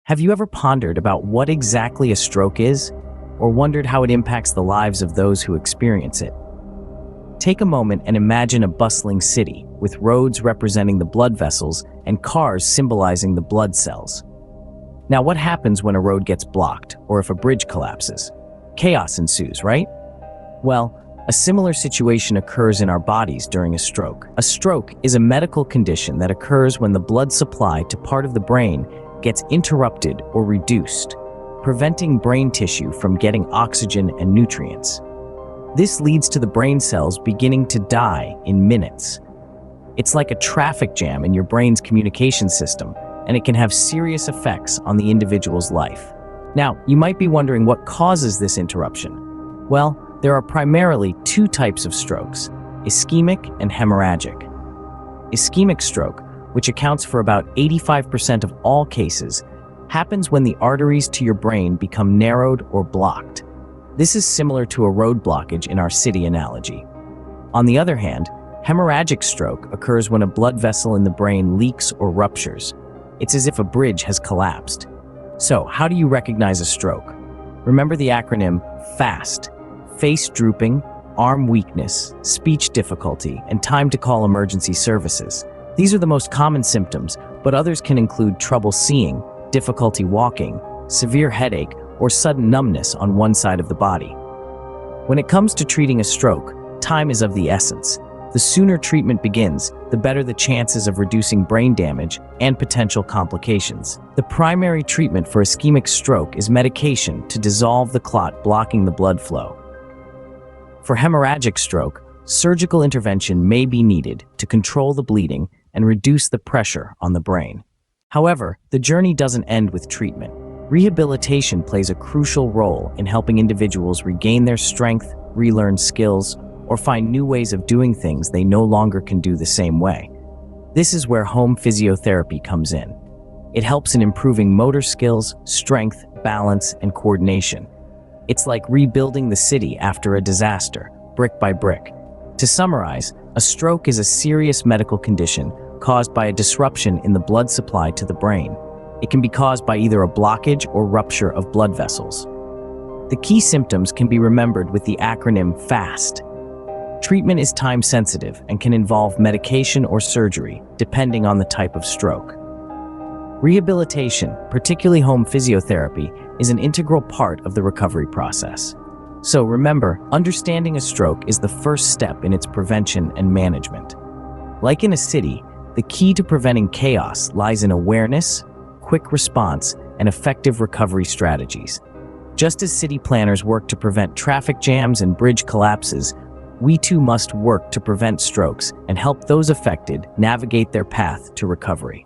Have you ever pondered about what exactly a stroke is, or wondered how it impacts the lives of those who experience it? Take a moment and imagine a bustling city, with roads representing the blood vessels and cars symbolizing the blood cells. Now, what happens when a road gets blocked, or if a bridge collapses? Chaos ensues, right? Well, a similar situation occurs in our bodies during a stroke. A stroke is a medical condition that occurs when the blood supply to part of the brain gets interrupted or reduced, preventing brain tissue from getting oxygen and nutrients. This leads to the brain cells beginning to die in minutes. It's like a traffic jam in your brain's communication system, and it can have serious effects on the individual's life. Now, you might be wondering what causes this interruption. Well, there are primarily two types of strokes: ischemic and hemorrhagic. Ischemic stroke, which accounts for about 85% of all cases, happens when the arteries to your brain become narrowed or blocked. This is similar to a road blockage in our city analogy. On the other hand, hemorrhagic stroke occurs when a blood vessel in the brain leaks or ruptures. It's as if a bridge has collapsed. So, how do you recognize a stroke? Remember the acronym FAST: face drooping, arm weakness, speech difficulty, and time to call emergency services. These are the most common symptoms, but others can include trouble seeing, difficulty walking, severe headache, or sudden numbness on one side of the body. When it comes to treating a stroke, time is of the essence. The sooner treatment begins, the better the chances of reducing brain damage and potential complications. The primary treatment for ischemic stroke is medication to dissolve the clot blocking the blood flow. For hemorrhagic stroke, surgical intervention may be needed to control the bleeding and reduce the pressure on the brain. However, the journey doesn't end with treatment. Rehabilitation plays a crucial role in helping individuals regain their strength, relearn skills, or find new ways of doing things they no longer can do the same way. This is where home physiotherapy comes in. It helps in improving motor skills, strength, balance, and coordination. It's like rebuilding the city after a disaster, brick by brick. To summarize, a stroke is a serious medical condition caused by a disruption in the blood supply to the brain. It can be caused by either a blockage or rupture of blood vessels. The key symptoms can be remembered with the acronym FAST. Treatment is time-sensitive and can involve medication or surgery, depending on the type of stroke. Rehabilitation, particularly home physiotherapy, is an integral part of the recovery process. So remember, understanding a stroke is the first step in its prevention and management. Like in a city, the key to preventing chaos lies in awareness, quick response, and effective recovery strategies. Just as city planners work to prevent traffic jams and bridge collapses, we too must work to prevent strokes and help those affected navigate their path to recovery.